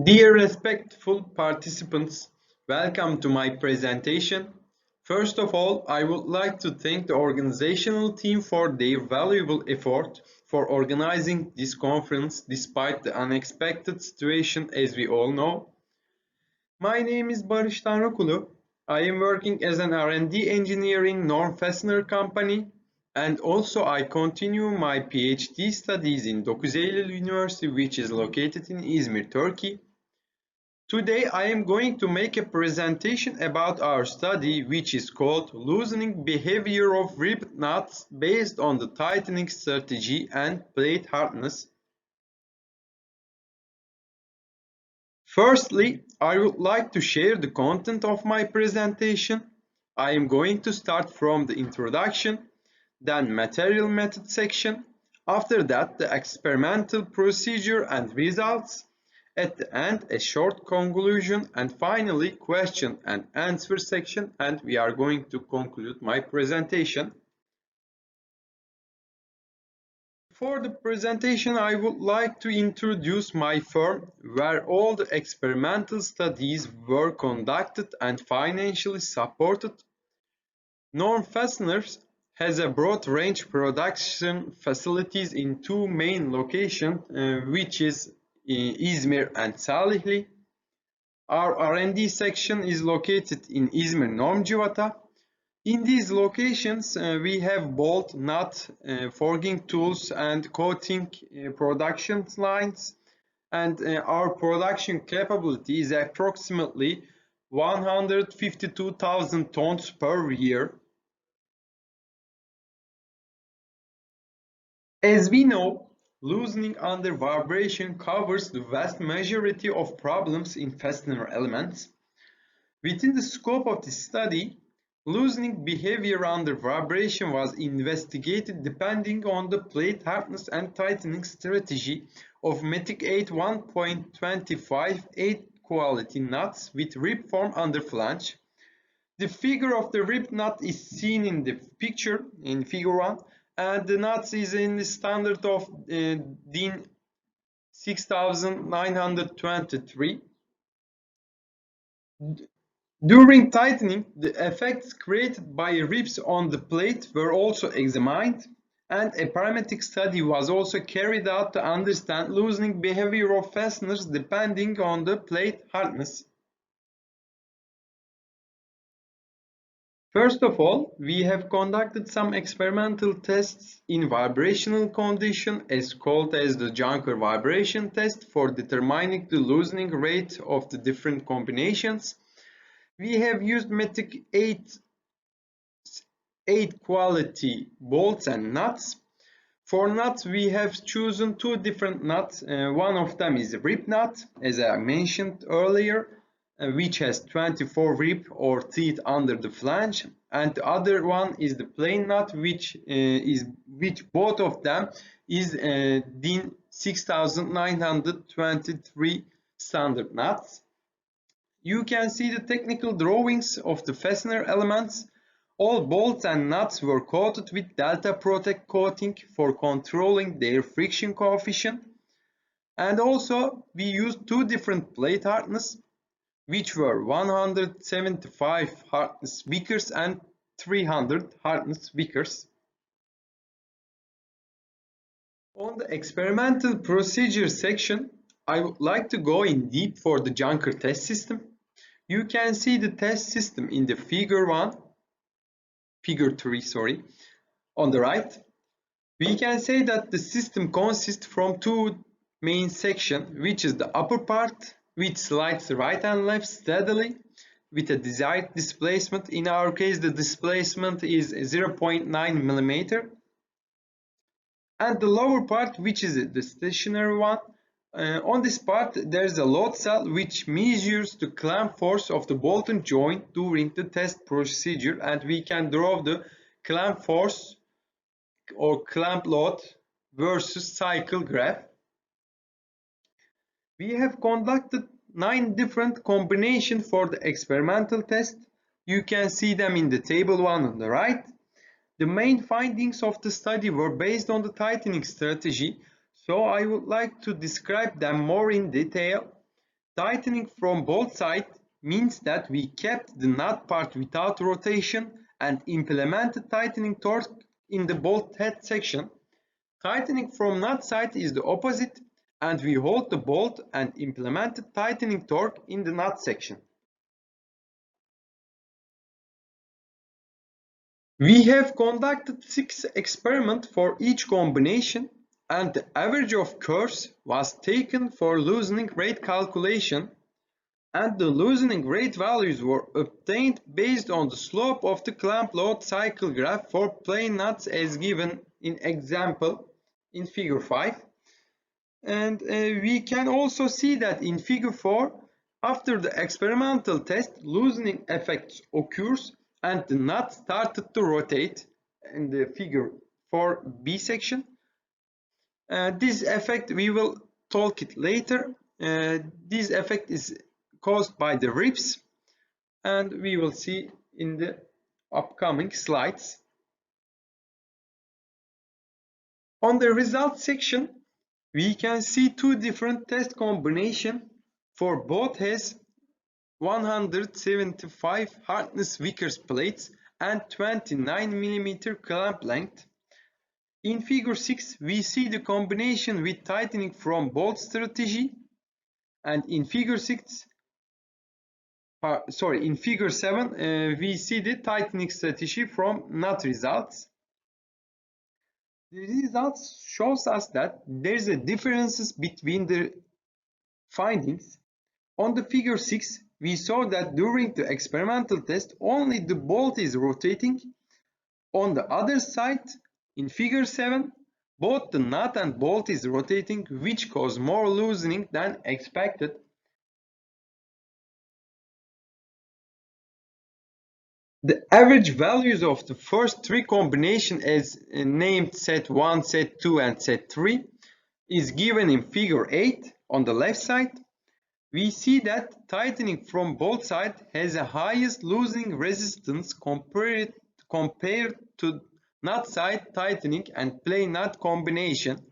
Dear respectful participants, welcome to my presentation. First of all, I would like to thank the organizational team for their valuable effort for organizing this conference despite the unexpected situation as we all know. My name is Tanrikulu. I am working as an R&D engineer in Fastener company, and also I continue my PhD studies in 9 Eylül University, which is located in Izmir, Turkey. Today I am going to make a presentation about our study, which is called Loosening Behavior of Rib Nuts based on the tightening strategy and plate hardness. Firstly, I would like to share the content of my presentation. I am going to start from the introduction, then material method section, after that the experimental procedure and results, at the end a short conclusion, and finally question and answer section, and we are going to conclude my presentation. For the presentation, I would like to introduce my firm, where all the experimental studies were conducted and financially supported. Fasteners has a broad range production facilities in two main locations, which is Izmir and Salihli. Our R&D section is located in Izmir Normcivata. In these locations, we have bolt, nut, forging tools and coating production lines, and our production capability is approximately 152,000 tons per year. As we know, loosening under vibration covers the vast majority of problems in fastener elements. Within the scope of this study, loosening behavior under vibration was investigated depending on the plate hardness and tightening strategy of Matic 8 1.25 8 quality nuts with rib form under flange. The figure of the rib nut is seen in the picture in figure 1, and the nuts is in the standard of DIN 6923. During tightening, the effects created by ribs on the plate were also examined, and a parametric study was also carried out to understand loosening behavior of fasteners depending on the plate hardness. First of all, we have conducted some experimental tests in vibrational condition as called as the Juncker vibration test for determining the loosening rate of the different combinations. We have used Matic 8 quality bolts and nuts. For nuts, we have chosen two different nuts. One of them is a rib nut, as I mentioned earlier, which has 24 rib or teeth under the flange, and the other one is the plain nut, which both of them is DIN 6923 standard nuts. You can see the technical drawings of the fastener elements. All bolts and nuts were coated with Delta Protect coating for controlling their friction coefficient. And also we used two different plate hardness, which were 175 hardness Vickers and 300 hardness Vickers. On the experimental procedure section, I would like to go in deep for the Juncker test system. You can see the test system in the figure 3, sorry, on the right. We can say that the system consists from two main sections, which is the upper part, which slides right and left steadily with a desired displacement. In our case, the displacement is 0.9 millimeter. And the lower part, which is the stationary one. On this part, there is a load cell which measures the clamp force of the bolted joint during the test procedure, and we can draw the clamp force or clamp load versus cycle graph. We have conducted 9 different combinations for the experimental test. You can see them in the table 1 on the right. The main findings of the study were based on the tightening strategy, so I would like to describe them more in detail. tightening from bolt side means that we kept the nut part without rotation and implemented tightening torque in the bolt head section. Tightening from nut side is the opposite, and we hold the bolt and implemented tightening torque in the nut section. We have conducted 6 experiments for each combination, and the average of curves was taken for loosening rate calculation, and the loosening rate values were obtained based on the slope of the clamp load cycle graph for plain nuts as given in example in figure 5. And we can also see that in figure 4, after the experimental test, loosening effects occurs and the nut started to rotate in the figure 4b section. This effect, we will talk it later. This effect is caused by the ribs, and we will see in the upcoming slides. On the results section, we can see 2 different test combinations for both has 175 hardness Vickers plates and 29 mm clamp length. In figure 6, we see the combination with tightening from bolt strategy, and in figure 7, we see the tightening strategy from nut results. The results shows us that there is a differences between the findings. On the figure 6, we saw that during the experimental test only the bolt is rotating. On the other side, in figure 7, both the nut and bolt is rotating, which cause more loosening than expected. The average values of the first 3 combinations as named set 1, set 2 and set 3 is given in figure 8 on the left side. We see that tightening from bolt side has a highest loosening resistance compared to nut side tightening and plain nut combination.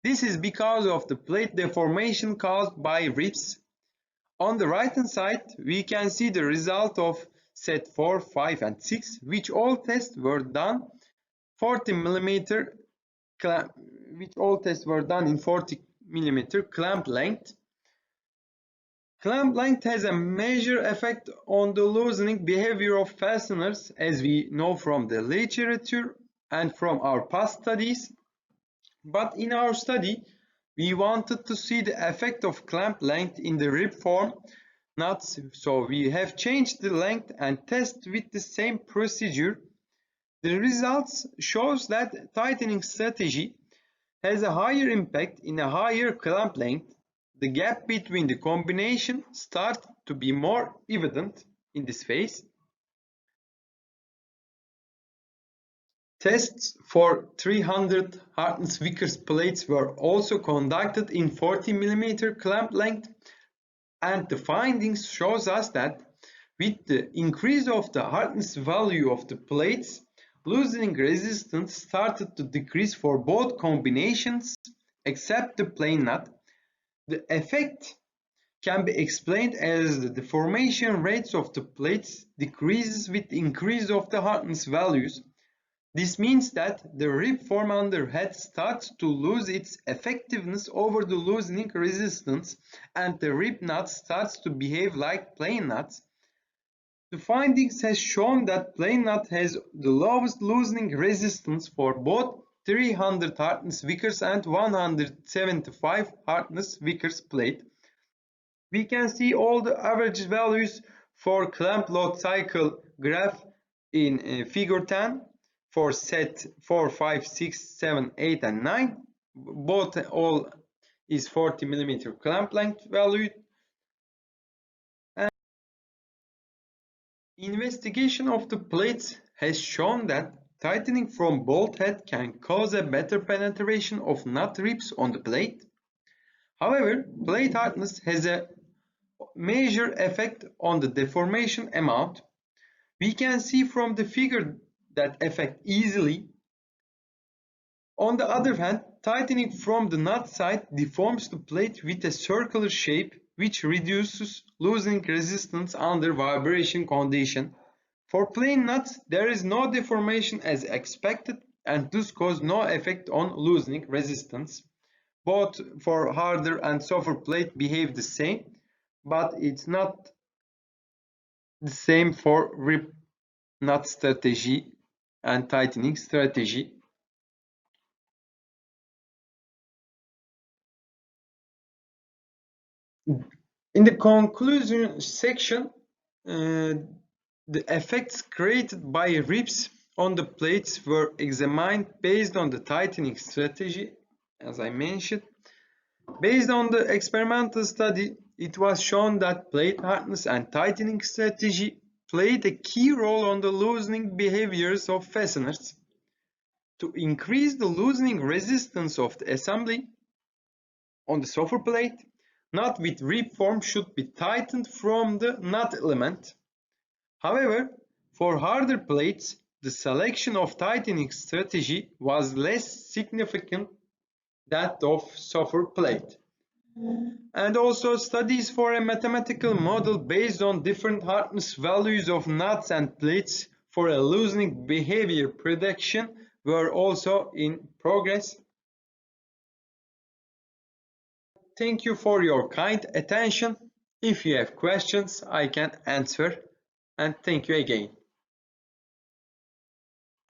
This is because of the plate deformation caused by ribs. On the right hand side, we can see the result of set 4, 5 and 6, which all tests were done 40 mm clamp, in 40 mm clamp length. Clamp length has a major effect on the loosening behavior of fasteners, as we know from the literature and from our past studies. But in our study, we wanted to see the effect of clamp length in the rib form nuts, so we have changed the length and test with the same procedure. The results shows that tightening strategy has a higher impact in a higher clamp length. The gap between the combination starts to be more evident in this phase. Tests for 300 Hardness Vickers plates were also conducted in 40 mm clamp length, and the findings shows us that with the increase of the hardness value of the plates, loosening resistance started to decrease for both combinations except the plain nut. The effect can be explained as the deformation rates of the plates decreases with the increase of the hardness values. This means that the rib form under head starts to lose its effectiveness over the loosening resistance, and the rib nut starts to behave like plain nuts. The findings has shown that plain nut has the lowest loosening resistance for both 300 hardness Vickers and 175 hardness Vickers plate. We can see all the average values for clamp load cycle graph in figure 10 for set 4, 5, 6, 7, 8 and 9. Both all is 40 mm clamp length value. And investigation of the plates has shown that tightening from bolt head can cause a better penetration of nut ribs on the plate. However, plate hardness has a major effect on the deformation amount. We can see from the figure that effect easily. On the other hand, tightening from the nut side deforms the plate with a circular shape, which reduces loosening resistance under vibration condition. For plain nuts, there is no deformation as expected and thus cause no effect on loosening resistance. Both for harder and softer plate behave the same, but it's not the same for rip nut strategy and tightening strategy. In the conclusion section, the effects created by rips on the plates were examined based on the tightening strategy, as I mentioned. Based on the experimental study, it was shown that plate hardness and tightening strategy played a key role on the loosening behaviors of fasteners. To increase the loosening resistance of the assembly on the softer plate, nut with rib form should be tightened from the nut element. However, for harder plates, the selection of tightening strategy was less significant than that of softer plate. And also studies for a mathematical model based on different hardness values of nuts and plates for a loosening behavior prediction were also in progress. Thank you for your kind attention. If you have questions, I can answer. And thank you again.